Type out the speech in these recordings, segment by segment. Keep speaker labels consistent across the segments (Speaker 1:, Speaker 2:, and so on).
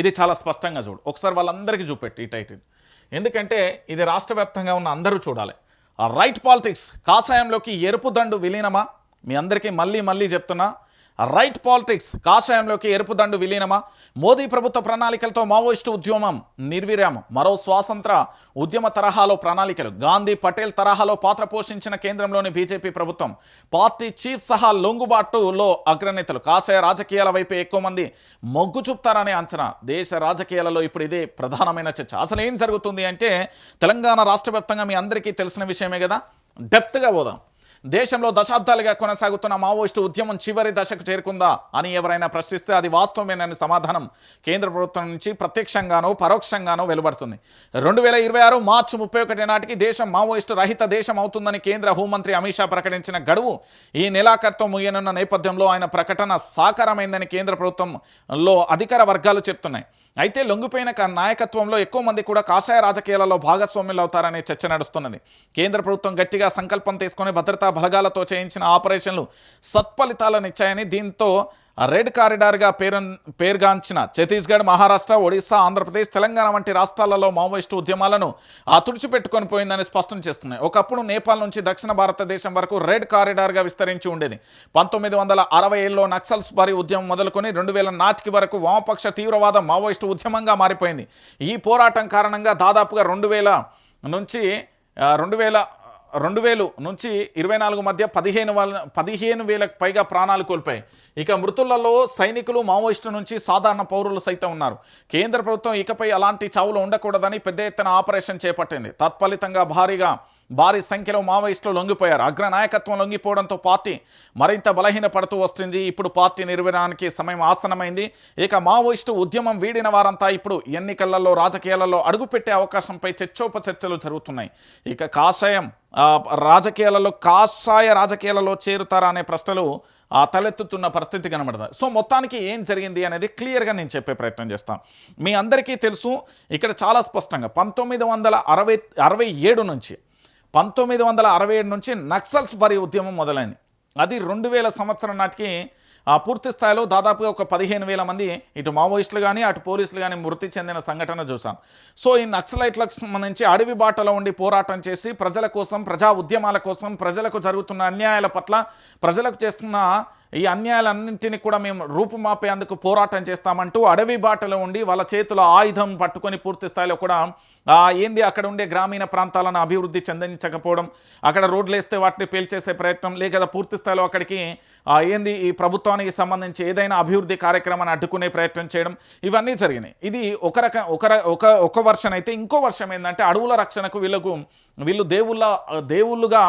Speaker 1: ఇది చాలా స్పష్టంగా చూడు. ఒకసారి వాళ్ళందరికీ చూపెట్టు ఈ టైటిల్. ఎందుకంటే ఇది రాష్ట్ర వ్యాప్తంగా ఉన్న అందరూ చూడాలి. ఆ రైట్ పాలిటిక్స్ కాషాయంలోకి ఎరుపు దండు విలీనమా? మీ అందరికీ మళ్ళీ చెప్తున్నా, రైట్ పాలిటిక్స్ కాషాయంలోకి ఎరుపు దండు విలీనమా? మోదీ ప్రభుత్వ ప్రణాళికలతో మావోయిస్టు ఉద్యమం నిర్విరామం. మరో స్వాతంత్ర ఉద్యమ తరహాలో ప్రణాళికలు. గాంధీ పటేల్ తరహాలో పాత్ర పోషించిన కేంద్రంలోని బీజేపీ ప్రభుత్వం, పార్టీ చీఫ్ సహా లొంగుబాటులో అగ్రనేతలు. కాషాయ రాజకీయాల వైపు ఎక్కువ మంది మొగ్గు చూపుతారనే అంచనా. దేశ రాజకీయాలలో ఇప్పుడు ఇదే ప్రధానమైన చర్చ. అసలు ఏం జరుగుతుంది అంటే, తెలంగాణ రాష్ట్ర వ్యాప్తంగా మీ అందరికీ తెలిసిన విషయమే కదా. డెప్త్గా పోదాం. దేశంలో దశాబ్దాలుగా కొనసాగుతున్న మావోయిస్టు ఉద్యమం చివరి దశకు చేరుకుందా అని ఎవరైనా ప్రశ్నిస్తే అది వాస్తవమేనని సమాధానం కేంద్ర ప్రభుత్వం నుంచి ప్రత్యక్షంగానో పరోక్షంగానో వెలువడుతుంది. 2026 మార్చి 31 నాటికి దేశం మావోయిస్టు రహిత దేశం అవుతుందని కేంద్ర హోంమంత్రి అమిత్ షా ప్రకటించిన గడువు ఈ నెలాఖరుతో ముగియనున్న నేపథ్యంలో ఆయన ప్రకటన సాకారమైందని కేంద్ర ప్రభుత్వంలో అధికార వర్గాలు చెప్తున్నాయి. అయితే లొంగిపోయిన నాయకత్వంలో ఎక్కువ మంది కూడా కాషాయ రాజకీయాలలో భాగస్వామ్యులు అవుతారనే చర్చ నడుస్తున్నది. కేంద్ర ప్రభుత్వం గట్టిగా సంకల్పం తీసుకొని భద్రతా బలగాలతో చేయించిన ఆపరేషన్లు సత్ఫలితాలనిచ్చాయని, దీంతో రెడ్ కారిడార్గా పేరుగాంచిన ఛత్తీస్గఢ్, మహారాష్ట్ర, ఒడిశా, ఆంధ్రప్రదేశ్, తెలంగాణ వంటి రాష్ట్రాలలో మావోయిస్టు ఉద్యమాలను తుడిచిపెట్టుకొని పోయిందని స్పష్టం చేస్తున్నాయి. ఒకప్పుడు నేపాల్ నుంచి దక్షిణ భారతదేశం వరకు రెడ్ కారిడార్గా విస్తరించి ఉండేది. 1960లో నక్సల్స్ బారీ ఉద్యమం మొదలుకొని 2000 నాటికి వరకు వామపక్ష తీవ్రవాద మావోయిస్టు ఉద్యమంగా మారిపోయింది. ఈ పోరాటం కారణంగా దాదాపుగా 2000 నుంచి 24 మధ్య 15,000కు పైగా ప్రాణాలు కోల్పోయాయి. ఇక మృతులలో సైనికులు, మావోయిస్టు నుంచి సాధారణ పౌరులు సైతం ఉన్నారు. కేంద్ర ప్రభుత్వం ఇకపై అలాంటి చావులు ఉండకూడదని పెద్ద ఎత్తున ఆపరేషన్ చేపట్టింది. తత్ఫలితంగా భారీ సంఖ్యలో మావోయిస్టులు లొంగిపోయారు. అగ్ర నాయకత్వం లొంగిపోవడంతో పార్టీ మరింత బలహీనపడుతూ వస్తుంది. ఇప్పుడు పార్టీ నిర్వహణకి సమయం ఆసన్నమైంది. ఇక మావోయిస్టు ఉద్యమం వీడిన వారంతా ఇప్పుడు ఎన్నికలలో రాజకీయాలలో అడుగుపెట్టే అవకాశంపై చర్చోపచర్చలు జరుగుతున్నాయి. ఇక కాషాయ రాజకీయాలలో చేరుతారా అనే ప్రశ్నలు తలెత్తుతున్న పరిస్థితి కనబడుతుంది. సో మొత్తానికి ఏం జరిగింది అనేది క్లియర్గా నేను చెప్పే ప్రయత్నం చేస్తాను. మీ అందరికీ తెలుసు, ఇక్కడ చాలా స్పష్టంగా 1967 నుంచి నక్సల్స్ బరీ ఉద్యమం మొదలైంది. అది 2000 సంవత్సరం నాటికి పూర్తి స్థాయిలో దాదాపుగా ఒక 15,000 మంది ఇటు మావోయిస్టులు కానీ అటు పోలీసులు కానీ మృతి చెందిన సంఘటన చూసాం. సో ఈ నక్సలైట్లకు సంబంధించి అడవి బాటలో ఉండి పోరాటం చేసి ప్రజల కోసం, ప్రజా ఉద్యమాల కోసం, ప్రజలకు జరుగుతున్న అన్యాయాల పట్ల, ప్రజలకు చేస్తున్న ఈ అన్యాయాలన్నింటినీ కూడా మేము రూపుమాపేందుకు పోరాటం చేస్తామంటూ అడవి బాటలో ఉండి వాళ్ళ చేతుల ఆయుధం పట్టుకొని పూర్తి స్థాయిలో కూడా అక్కడ ఉండే గ్రామీణ ప్రాంతాలను అభివృద్ధి చెందించకపోవడం, అక్కడ రోడ్లు వేస్తే వాటిని పేల్చేసే ప్రయత్నం, లేక పూర్తి స్థాయిలో అక్కడికి ఈ ప్రభుత్వానికి సంబంధించి ఏదైనా అభివృద్ధి కార్యక్రమాన్ని అడ్డుకునే ప్రయత్నం చేయడం, ఇవన్నీ జరిగినాయి. ఇది ఒక వర్షన్ అయితే, ఇంకో వర్షం ఏంటంటే అడవుల రక్షణకు వీళ్ళు దేవుళ్ళుగా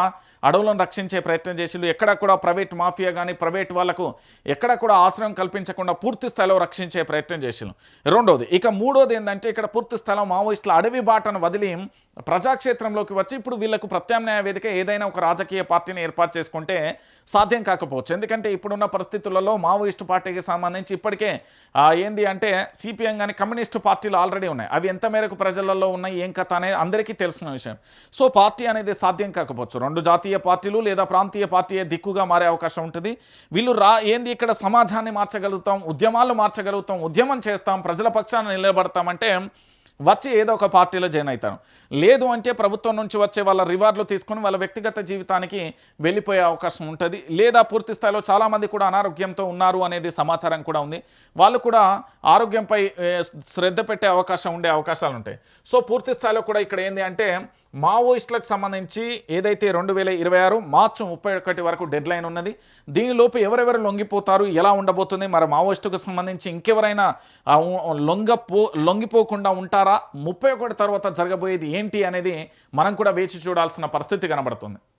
Speaker 1: అడవులను రక్షించే ప్రయత్నం చేసి ఎక్కడ కూడా ప్రైవేట్ మాఫియా కానీ ప్రైవేట్ వాళ్లకు ఎక్కడ కూడా ఆశ్రయం కల్పించకుండా పూర్తి స్థాయిలో రక్షించే ప్రయత్నం చేసినాం. రెండోది. ఇక మూడోది ఏంటంటే, ఇక్కడ పూర్తి స్థాయిలో మావోయిస్టుల అడవి బాటను వదిలి ప్రజాక్షేత్రంలోకి వచ్చి ఇప్పుడు వీళ్లకు ప్రత్యామ్నాయ వేదిక ఏదైనా ఒక రాజకీయ పార్టీని ఏర్పాటు చేసుకుంటే సాధ్యం కాకపోవచ్చు. ఎందుకంటే ఇప్పుడున్న పరిస్థితులలో మావోయిస్టు పార్టీకి సంబంధించి ఇప్పటికే సిపిఎం కానీ కమ్యూనిస్టు పార్టీలు ఆల్రెడీ ఉన్నాయి. అవి ఎంత మేరకు ప్రజలలో ఉన్నాయి, ఏం కథ అనేది అందరికీ తెలిసిన విషయం. సో పార్టీ అనేది సాధ్యం కాకపోవచ్చు. 2 జాతీయ పార్టీలు లేదా ప్రాంతీయ పార్టీ దిక్కుగా మారే అవకాశం ఉంటుంది. వీళ్ళు ఇక్కడ సమాజాన్ని మార్చగలుగుతాం, ఉద్యమాలు మార్చగలుగుతాం, ఉద్యమం చేస్తాం, ప్రజల పక్షాన నిలబడతామంటే వచ్చి ఏదో ఒక పార్టీలో జాయిన్ అవుతాను. లేదు అంటే ప్రభుత్వం నుంచి వచ్చే వాళ్ళ రివార్డులు తీసుకొని వాళ్ళ వ్యక్తిగత జీవితానికి వెళ్ళిపోయే అవకాశం ఉంటుంది. లేదా పూర్తి స్థాయిలో చాలామంది కూడా అనారోగ్యంతో ఉన్నారు అనేది సమాచారం కూడా ఉంది. వాళ్ళు కూడా ఆరోగ్యంపై శ్రద్ధ పెట్టే ఉండే అవకాశాలు ఉంటాయి. సో పూర్తి స్థాయిలో కూడా ఇక్కడ మావోయిస్టులకు సంబంధించి ఏదైతే 2026 మార్చి 31 వరకు డెడ్ లైన్ ఉన్నది. దీనిలోపు ఎవరెవరు లొంగిపోతారు, ఎలా ఉండబోతుంది, మరి మావోయిస్టుకు సంబంధించి ఇంకెవరైనా లొంగిపోకుండా ఉంటారా, 31 తర్వాత జరగబోయేది ఏంటి అనేది మనం కూడా వేచి చూడాల్సిన పరిస్థితి కనబడుతుంది.